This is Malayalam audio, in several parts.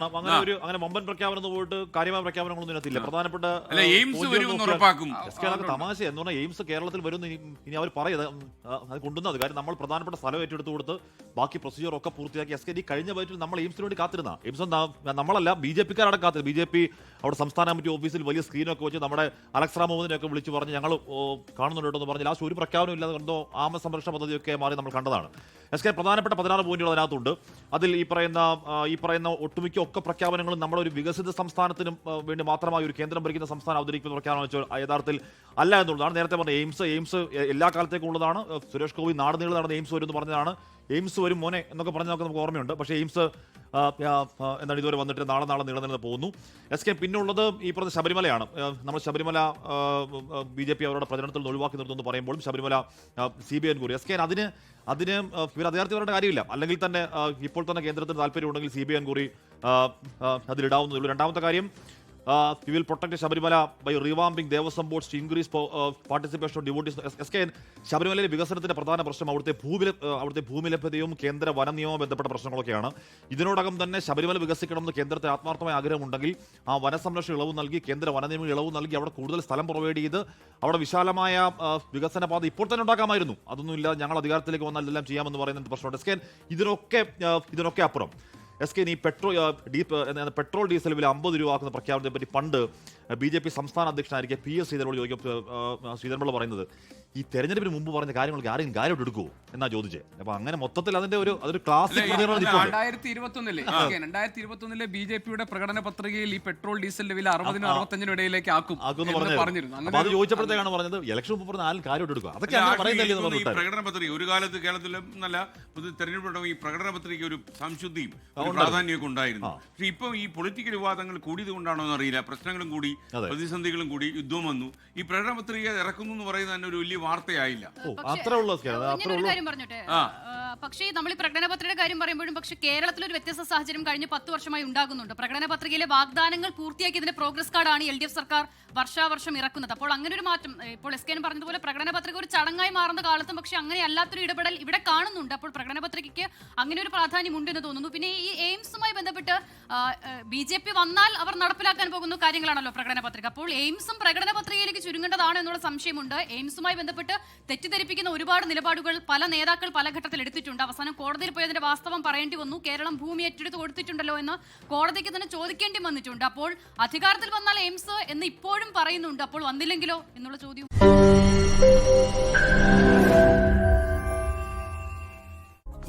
അങ്ങനെ വമ്പൻ പ്രഖ്യാപനം പോയിട്ട് കാര്യമായ പ്രഖ്യാപനങ്ങളൊന്നും ഇതിനകത്തില്ല. പ്രധാനപ്പെട്ട തമാശ എന്ന് പറഞ്ഞാൽ എയിംസ് കേരളത്തിൽ വരുന്ന ഇനി അവർ പറയുന്നത് അത് കൊണ്ടുവന്നത് കാര്യം നമ്മൾ പ്രധാനപ്പെട്ട സ്ഥലം ഏറ്റെടുത്ത് കൊടുത്ത് ബാക്കി പ്രൊസീജിയർ ഒക്കെ പൂർത്തിയാക്കി SKD കഴിഞ്ഞ ബജറ്റിൽ നമ്മൾ എയിംസിന് വേണ്ടി കാത്തിരുന്ന എയിംസ് നമ്മളല്ല BJP കാരടെ കാത്തിരുന്നു. BJP അവിടെ സംസ്ഥാന കമ്മിറ്റി ഓഫീസിൽ വലിയ സ്ക്രീനൊക്കെ വെച്ച് നമ്മുടെ അലക്സ് റാം മുഹമ്മദിനെയൊക്കെ വിളിച്ച് പറഞ്ഞ് ഞങ്ങൾ കാണുന്നുണ്ടോ എന്ന് പറഞ്ഞ് ലാസ്റ്റ് ഒരു പ്രഖ്യാപനം ഇല്ലാതെ കണ്ടോ ആമ സംരക്ഷണ പദ്ധതിയൊക്കെ മാറി നമ്മൾ കണ്ടതാണ്. SK പ്രധാനപ്പെട്ട 16 പോയിന്റുകൾ അതിനകത്തുണ്ട്. അതിൽ ഈ പറയുന്ന ഒട്ടുമിക്ക ഒക്കെ പ്രഖ്യാപനങ്ങളും നമ്മുടെ ഒരു വികസിത സംസ്ഥാനത്തിനും വേണ്ടി മാത്രമായി ഒരു കേന്ദ്രം ഭരിക്കുന്ന സംസ്ഥാനം അവതരിക്കുന്ന പ്രഖ്യാപനം വെച്ചാൽ യഥാർത്ഥത്തിൽ അല്ല എന്നുള്ളതാണ്. നേരത്തെ പറഞ്ഞ എയിംസ് എല്ലാ കാലത്തേക്കും ഉള്ളതാണ്. സുരേഷ് ഗോപി നാട് നീളെ നടന്ന എയിംസ് വരും എന്ന് പറഞ്ഞതാണ്. എയിംസ് വരും മോനെ എന്നൊക്കെ പറഞ്ഞതൊക്കെ നമുക്ക് ഓർമ്മയുണ്ട്. പക്ഷേ എയിംസ് എന്താണ് ഇതുവരെ വന്നിട്ട് നാളെ നീളെ പോകുന്നു. SK പിന്നുള്ളത് ഈ പറഞ്ഞ ശബരിമലയാണ്. നമ്മൾ ശബരിമല BJP അവരുടെ പ്രചരണത്തിൽ നിന്ന് ഒഴിവാക്കി നിർത്തുമെന്ന് പറയുമ്പോഴും ശബരിമല CBI എൻക്വയറി SK അതിന് ഇവർ അധികാരത്തിൽ വരേണ്ട കാര്യമില്ല. അല്ലെങ്കിൽ തന്നെ ഇപ്പോൾ തന്നെ കേന്ദ്രത്തിന് താല്പര്യമുണ്ടെങ്കിൽ CBI എൻക്വയറി അതിലിടാവുന്നതേ ഉള്ളൂ. രണ്ടാമത്തെ കാര്യം we will protect Sabarimala by revamping Devaswom boards to increase participation of devotees. SK ശബരിമലയിലെ വികസനത്തിന്റെ പ്രധാന പ്രശ്നം അവിടുത്തെ ഭൂമി ലഭ്യതയും കേന്ദ്ര വന നിയമവും ബന്ധപ്പെട്ട പ്രശ്നങ്ങളൊക്കെയാണ്. ഇതിനോടകം തന്നെ ശബരിമല വികസിക്കണമെന്ന് കേന്ദ്രത്തെ ആത്മാർത്ഥമായ ആഗ്രഹമുണ്ടെങ്കിൽ ആ വനസംരക്ഷണ ഇളവ് നൽകി കേന്ദ്ര വന നിയമ ഇളവ് നൽകി അവിടെ കൂടുതൽ സ്ഥലം പ്രൊവൈഡ് ചെയ്ത് അവിടെ വിശാലമായ വികസന പാത ഇപ്പോൾ തന്നെ ഉണ്ടാക്കാമായിരുന്നു. അതൊന്നുമില്ല, ഞങ്ങൾ അധികാരത്തിലേക്ക് വന്നാൽ ഇതെല്ലാം ചെയ്യാമെന്ന് പറയുന്ന പ്രശ്നമുണ്ട്. SK ഇതിനൊക്കെ അപ്പുറം SK ഈ പെട്രോൾ ഡീസൽ വില 50 രൂപ ആക്കുന്ന പ്രഖ്യാപനത്തെ പറ്റി പണ്ട് BJP സംസ്ഥാന അധ്യക്ഷനായിരിക്കെ PS ശ്രീധരനോട് ചോദിക്കും ശ്രീധരൻപിള്ള പറയുന്നത് ഈ തെരഞ്ഞെടുപ്പിന് മുമ്പ് പറഞ്ഞ കാര്യങ്ങൾക്ക് ആരെങ്കിലും കാര്യമായിട്ട് എടുക്കുമോ എന്നാ ചോദിച്ചേ. അപ്പൊ അങ്ങനെ മൊത്തത്തിൽ അതിന്റെ അതൊരു ക്ലാസിക് 2021 BJPയുടെ പ്രകടന പത്രികയിൽ ഈ പെട്രോൾ ഡീസലിന്റെ വില 60-നും 65-നും ഇടയിലേക്ക് ആക്കും പറഞ്ഞിരുന്നു. അത് ചോദിച്ചപ്പോഴത്തേക്കാണ് പറഞ്ഞത് ഇലക്ഷൻ മുമ്പ് പറഞ്ഞ ആരും കാര്യമായിട്ട് എടുക്കുക. അതൊക്കെ പ്രകടന പത്രിക ഒരു കാലത്ത് കേരളത്തിലും നല്ല തെരഞ്ഞെടുപ്പ് ഈ പ്രകടന പത്രിക ഒരു സംശുദ്ധിയും പ്രാധാന്യമൊക്കെ ഉണ്ടായിരുന്നു. പക്ഷെ ഇപ്പൊ ഈ പൊളിറ്റിക്കൽ വിവാദങ്ങൾ കൂടിയത് കൊണ്ടാണോ എന്നറിയില്ല, പ്രശ്നങ്ങളും കൂടി പ്രതിസന്ധികളും കൂടി യുദ്ധം വന്നു. ഈ പ്രകടന പത്രിക ഇറക്കുന്നു എന്ന് പറയുന്നത് തന്നെ ഒരു വലിയ വാർത്തയായില്ല. പക്ഷേ നമ്മൾ ഈ പ്രകടന പത്രികയുടെ കാര്യം പറയുമ്പോഴും പക്ഷേ കേരളത്തിൽ ഒരു വ്യത്യസ്ത സാഹചര്യം കഴിഞ്ഞ 10 വർഷമായി ഉണ്ടാകുന്നുണ്ട്. പ്രകടന പത്രികയിലെ വാഗ്ദാനങ്ങൾ പൂർത്തിയാക്കിയതിന്റെ പ്രോഗ്രസ് കാർഡാണ് LDF സർക്കാർ വർഷാവർഷം ഇറക്കുന്നത്. അപ്പോൾ അങ്ങനെ ഒരു മാറ്റം ഇപ്പോൾ SK പറഞ്ഞതുപോലെ പ്രകടന പത്രിക ഒരു ചടങ്ങായി മാറുന്ന കാലത്തും പക്ഷേ അങ്ങനെ അല്ലാത്തൊരു ഇടപെടൽ ഇവിടെ കാണുന്നുണ്ട്. അപ്പോൾ പ്രകടന പത്രികയ്ക്ക് അങ്ങനെ ഒരു പ്രാധാന്യം ഉണ്ടെന്ന് തോന്നുന്നു. പിന്നെ ഈ എയിംസുമായി ബന്ധപ്പെട്ട് BJP വന്നാൽ അവർ നടപ്പിലാക്കാൻ പോകുന്ന കാര്യങ്ങളാണല്ലോ പ്രകടന പത്രിക. അപ്പോൾ എയിംസും പ്രകടന പത്രികയിലേക്ക് ചുരുങ്ങേണ്ടതാണ് എന്നുള്ള സംശയമുണ്ട്. എയിംസുമായി ബന്ധപ്പെട്ട് തെറ്റിദ്ധരിപ്പിക്കുന്ന ഒരുപാട് നിലപാടുകൾ പല നേതാക്കൾ പല ഘട്ടത്തിൽ എടുത്തിട്ടുണ്ട്. അവസാനം കോടതിയിൽ പോയതിന്റെ വാസ്തവം പറയേണ്ടി വന്നു. കേരളം ഭൂമി ഏറ്റെടുത്ത് കൊടുത്തിട്ടുണ്ടല്ലോ എന്ന് കോടതിക്ക് തന്നെ ചോദിക്കേണ്ടി വന്നിട്ടുണ്ട്. അപ്പോൾ അധികാരത്തിൽ വന്നാൽ എയിംസ് എന്ന് ഇപ്പോഴും പറയുന്നുണ്ട്. അപ്പോൾ വന്നില്ലെങ്കിലോ എന്നുള്ള ചോദ്യം.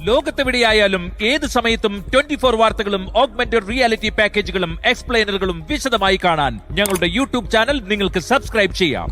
ലോകത്തെവിടെയായാലും ഏത് സമയത്തും 24 വാർത്തകളും ഓഗ്മെന്റഡ് റിയാലിറ്റി പാക്കേജുകളും എക്സ്പ്ലെയിനറുകളും വിശദമായി കാണാൻ ഞങ്ങളുടെ YouTube ചാനൽ നിങ്ങൾക്ക് സബ്സ്ക്രൈബ് ചെയ്യാം.